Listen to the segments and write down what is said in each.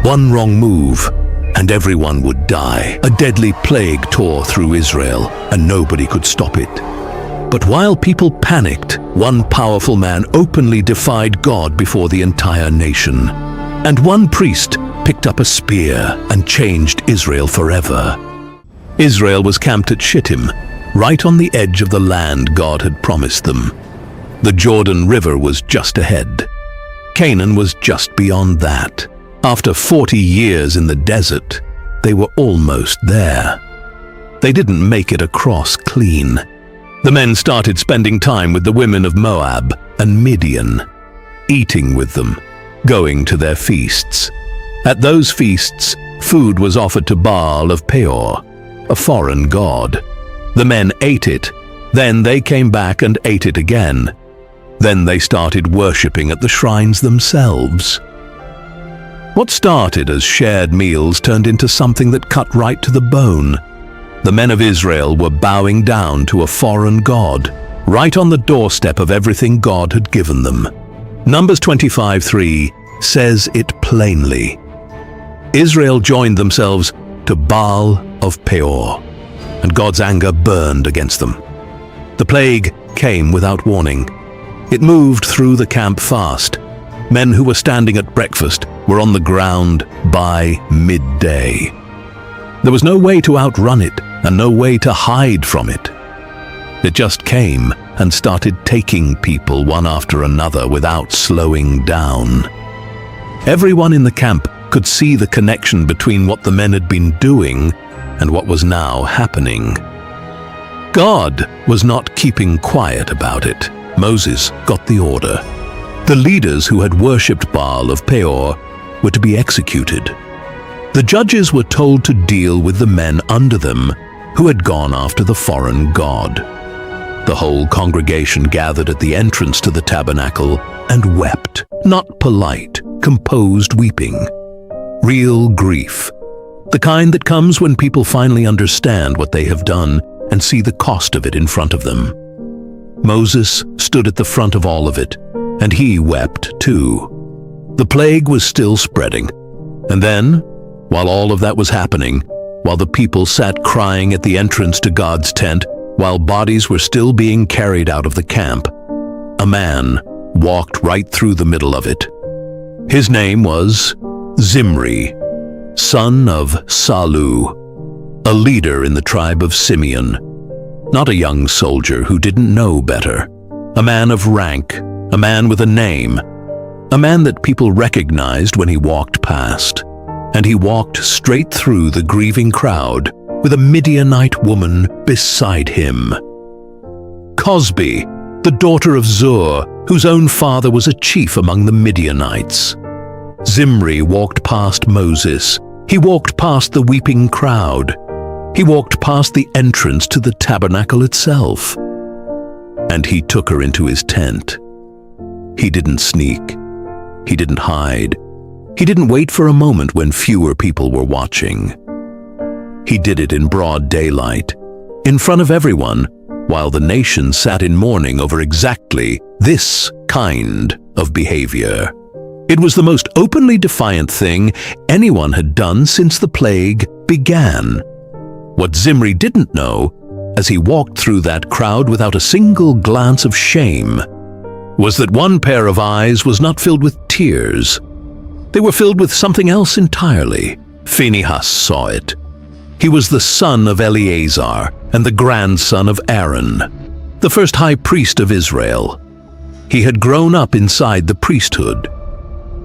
One wrong move, and everyone would die. A deadly plague tore through Israel, and nobody could stop it. But while people panicked, one powerful man openly defied God before the entire nation. And one priest picked up a spear and changed Israel forever. Israel was camped at Shittim, right on the edge of the land God had promised them. The Jordan River was just ahead. Canaan was just beyond that. After 40 years in the desert, they were almost there. They didn't make it across clean. The men started spending time with the women of Moab and Midian, eating with them, going to their feasts. At those feasts, food was offered to Baal of Peor, a foreign god. The men ate it, then they came back and ate it again. Then they started worshipping at the shrines themselves. What started as shared meals turned into something that cut right to the bone. The men of Israel were bowing down to a foreign god, right on the doorstep of everything God had given them. Numbers 25:3 says it plainly. Israel joined themselves to Baal of Peor, and God's anger burned against them. The plague came without warning. It moved through the camp fast. Men who were standing at breakfast were on the ground by midday. There was no way to outrun it, and no way to hide from it. It just came and started taking people one after another without slowing down. Everyone in the camp could see the connection between what the men had been doing and what was now happening. God was not keeping quiet about it. Moses got the order. The leaders who had worshipped Baal of Peor were to be executed. The judges were told to deal with the men under them who had gone after the foreign god. The whole congregation gathered at the entrance to the tabernacle and wept, not polite, composed weeping. Real grief, the kind that comes when people finally understand what they have done and see the cost of it in front of them. Moses stood at the front of all of it, and he wept too. The plague was still spreading, and then, while all of that was happening, while the people sat crying at the entrance to God's tent, while bodies were still being carried out of the camp, a man walked right through the middle of it. His name was Zimri, son of Salu, a leader in the tribe of Simeon, not a young soldier who didn't know better, a man of rank, a man with a name, a man that people recognized when he walked past. And he walked straight through the grieving crowd with a Midianite woman beside him. Cosbi, the daughter of Zur, whose own father was a chief among the Midianites. Zimri walked past Moses. He walked past the weeping crowd. He walked past the entrance to the tabernacle itself. And he took her into his tent. He didn't sneak. He didn't hide. He didn't wait for a moment when fewer people were watching. He did it in broad daylight, in front of everyone, while the nation sat in mourning over exactly this kind of behavior. It was the most openly defiant thing anyone had done since the plague began. What Zimri didn't know, as he walked through that crowd without a single glance of shame, was that one pair of eyes was not filled with tears. They were filled with something else entirely. Phinehas saw it. He was the son of Eleazar and the grandson of Aaron, the first high priest of Israel. He had grown up inside the priesthood.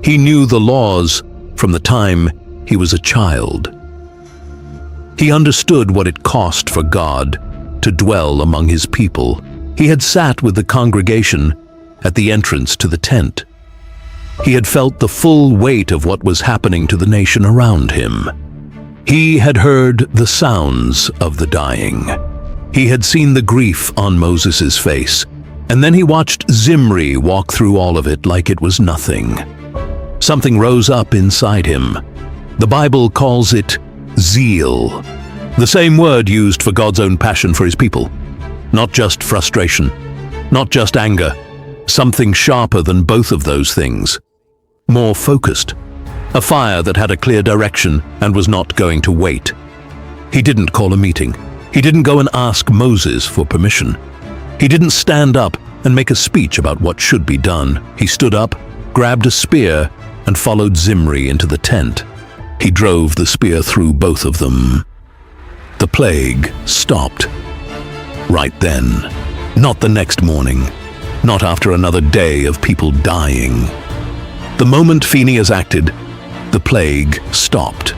He knew the laws from the time he was a child. He understood what it cost for God to dwell among his people. He had sat with the congregation at the entrance to the tent. He had felt the full weight of what was happening to the nation around him. He had heard the sounds of the dying. He had seen the grief on Moses' face, and then he watched Zimri walk through all of it like it was nothing. Something rose up inside him. The Bible calls it zeal, the same word used for God's own passion for his people. Not just frustration, not just anger, something sharper than both of those things. More focused, a fire that had a clear direction and was not going to wait. He didn't call a meeting. He didn't go and ask Moses for permission. He didn't stand up and make a speech about what should be done. He stood up, grabbed a spear, and followed Zimri into the tent. He drove the spear through both of them. The plague stopped. Right then. Not the next morning. Not after another day of people dying. The moment Phinehas acted, the plague stopped.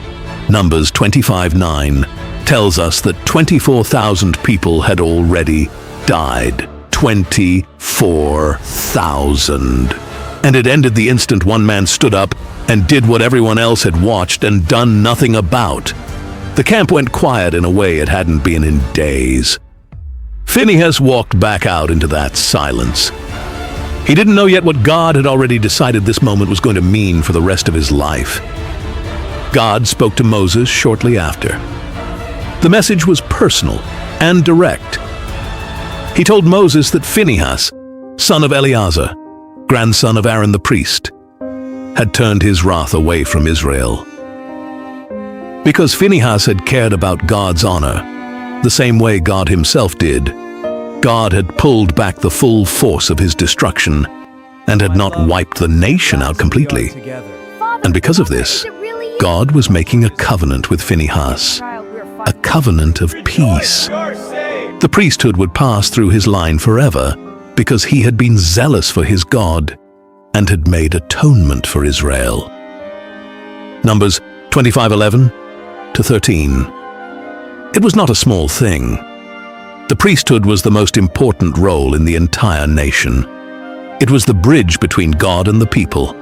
Numbers 25:9 tells us that 24,000 people had already died. 24,000. And it ended the instant one man stood up and did what everyone else had watched and done nothing about. The camp went quiet in a way it hadn't been in days. Phinehas walked back out into that silence. He didn't know yet what God had already decided this moment was going to mean for the rest of his life. God spoke to Moses shortly after. The message was personal and direct. He told Moses that Phinehas, son of Eleazar, grandson of Aaron the priest, had turned his wrath away from Israel. Because Phinehas had cared about God's honor, the same way God himself did, God had pulled back the full force of his destruction and had not wiped the nation out completely. And because of this, God was making a covenant with Phinehas, a covenant of peace. The priesthood would pass through his line forever because he had been zealous for his God and had made atonement for Israel. Numbers 25:11-13. It was not a small thing. The priesthood was the most important role in the entire nation. It was the bridge between God and the people.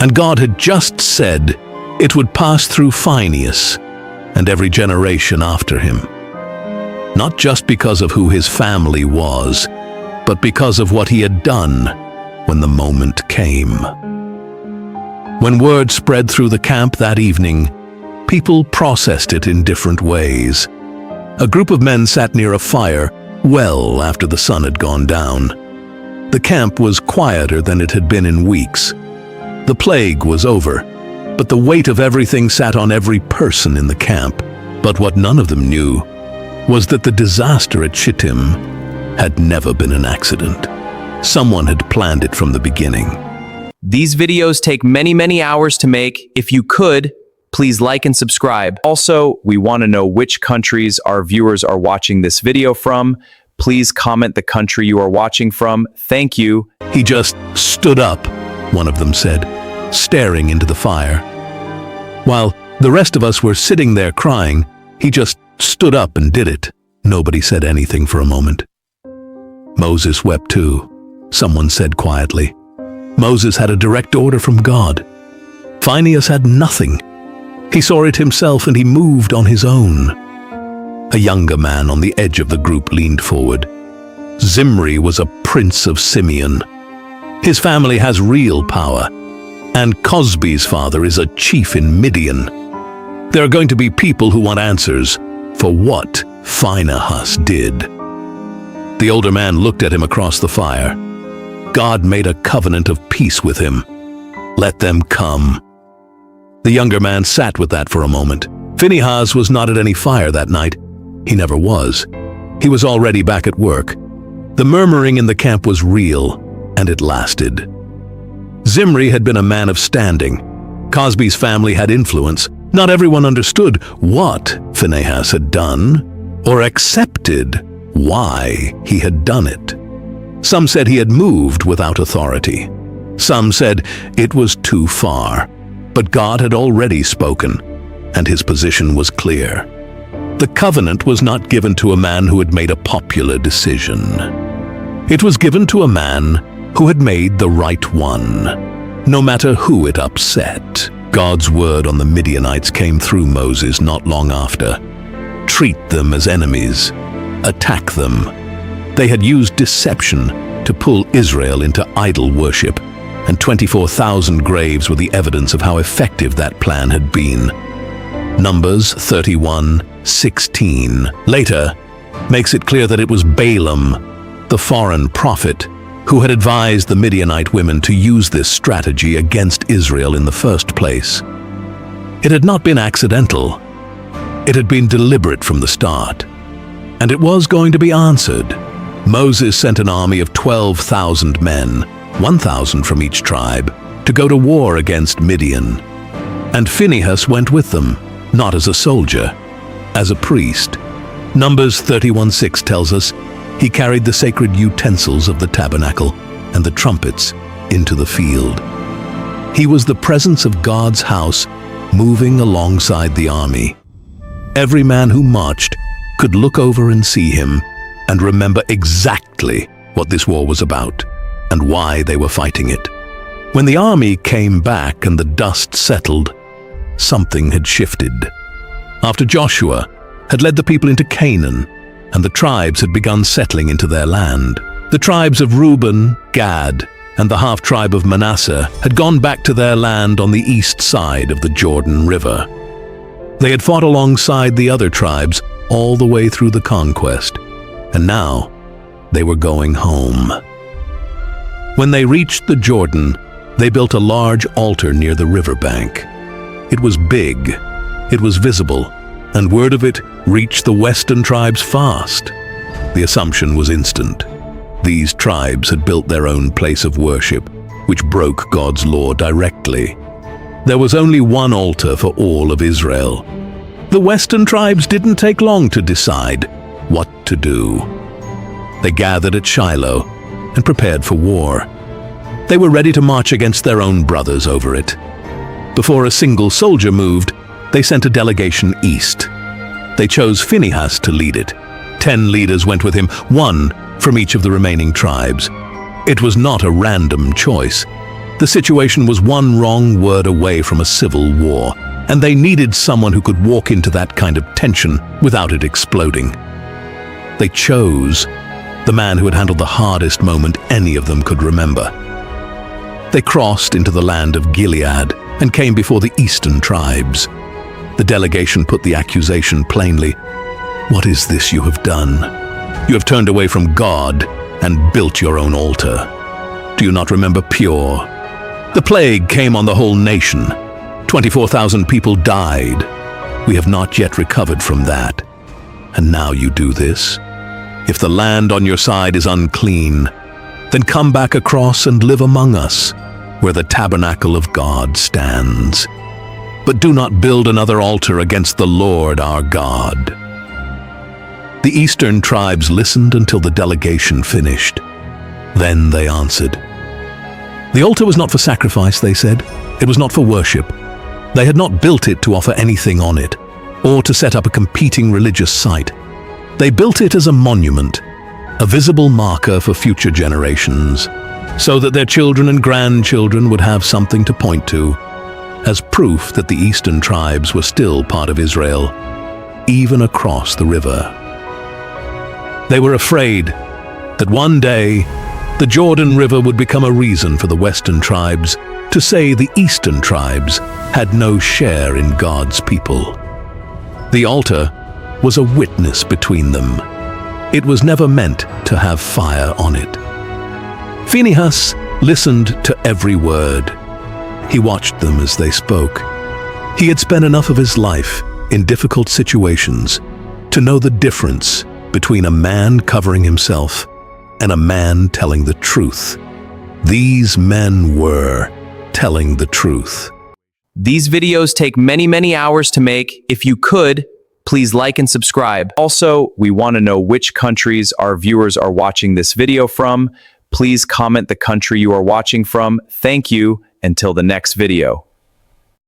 And God had just said it would pass through Phinehas and every generation after him. Not just because of who his family was, but because of what he had done when the moment came. When word spread through the camp that evening, people processed it in different ways. A group of men sat near a fire well after the sun had gone down. The camp was quieter than it had been in weeks. The plague was over, but the weight of everything sat on every person in the camp. But what none of them knew was that the disaster at Shittim had never been an accident. Someone had planned it from the beginning. These videos take many hours to make. If you could, please like and subscribe. Also, we want to know which countries our viewers are watching this video from. Please comment the country you are watching from. Thank you. He just stood up, one of them said, staring into the fire. While the rest of us were sitting there crying, he just stood up and did it. Nobody said anything for a moment. Moses wept too, someone said quietly. Moses had a direct order from God. Phinehas had nothing. He saw it himself and he moved on his own. A younger man on the edge of the group leaned forward. Zimri was a prince of Simeon. His family has real power, and Cosby's father is a chief in Midian. There are going to be people who want answers for what Phinehas did. The older man looked at him across the fire. God made a covenant of peace with him. Let them come. The younger man sat with that for a moment. Phinehas was not at any fire that night. He never was. He was already back at work. The murmuring in the camp was real, and it lasted. Zimri had been a man of standing. Cosby's family had influence. Not everyone understood what Phinehas had done, or accepted why he had done it. Some said he had moved without authority. Some said it was too far. But God had already spoken, and his position was clear. The covenant was not given to a man who had made a popular decision. It was given to a man who had made the right one, no matter who it upset. God's word on the Midianites came through Moses not long after. Treat them as enemies. Attack them. They had used deception to pull Israel into idol worship, and 24,000 graves were the evidence of how effective that plan had been. Numbers 31:16 later makes it clear that it was Balaam, the foreign prophet, who had advised the Midianite women to use this strategy against Israel in the first place. It had not been accidental. It had been deliberate from the start. And it was going to be answered. Moses sent an army of 12,000 men, 1,000 from each tribe, to go to war against Midian. And Phinehas went with them, not as a soldier, as a priest. Numbers 31:6 tells us he carried the sacred utensils of the tabernacle and the trumpets into the field. He was the presence of God's house moving alongside the army. Every man who marched could look over and see him and remember exactly what this war was about and why they were fighting it. When the army came back and the dust settled, something had shifted. After Joshua had led the people into Canaan and the tribes had begun settling into their land, the tribes of Reuben, Gad, and the half-tribe of Manasseh had gone back to their land on the east side of the Jordan River. They had fought alongside the other tribes all the way through the conquest, and now they were going home. When they reached the Jordan, they built a large altar near the riverbank. It was big, it was visible, and word of it reached the western tribes fast. The assumption was instant. These tribes had built their own place of worship, which broke God's law directly. There was only one altar for all of Israel. The western tribes didn't take long to decide what to do. They gathered at Shiloh and prepared for war. They were ready to march against their own brothers over it. Before a single soldier moved, they sent a delegation east. They chose Phinehas to lead it. 10 leaders went with him, 1 from each of the remaining tribes. It was not a random choice. The situation was one wrong word away from a civil war, and they needed someone who could walk into that kind of tension without it exploding. They chose the man who had handled the hardest moment any of them could remember. They crossed into the land of Gilead and came before the eastern tribes. The delegation put the accusation plainly. "What is this you have done? You have turned away from God and built your own altar. Do you not remember Peor? The plague came on the whole nation. 24,000 people died. We have not yet recovered from that. And now you do this? If the land on your side is unclean, then come back across and live among us, where the tabernacle of God stands. But do not build another altar against the Lord our God." The eastern tribes listened until the delegation finished. Then they answered. The altar was not for sacrifice, they said. It was not for worship. They had not built it to offer anything on it, or to set up a competing religious site. They built it as a monument, a visible marker for future generations, so that their children and grandchildren would have something to point to, as proof that the eastern tribes were still part of Israel, even across the river. They were afraid that one day the Jordan River would become a reason for the western tribes to say the eastern tribes had no share in God's people. The altar was a witness between them. It was never meant to have fire on it. Phinehas listened to every word. He watched them as they spoke. He had spent enough of his life in difficult situations to know the difference between a man covering himself and a man telling the truth. These men were telling the truth. These videos take many hours to make. If you could, please like and subscribe. Also, we want to know which countries our viewers are watching this video from. Please comment the country you are watching from. Thank you. Until the next video.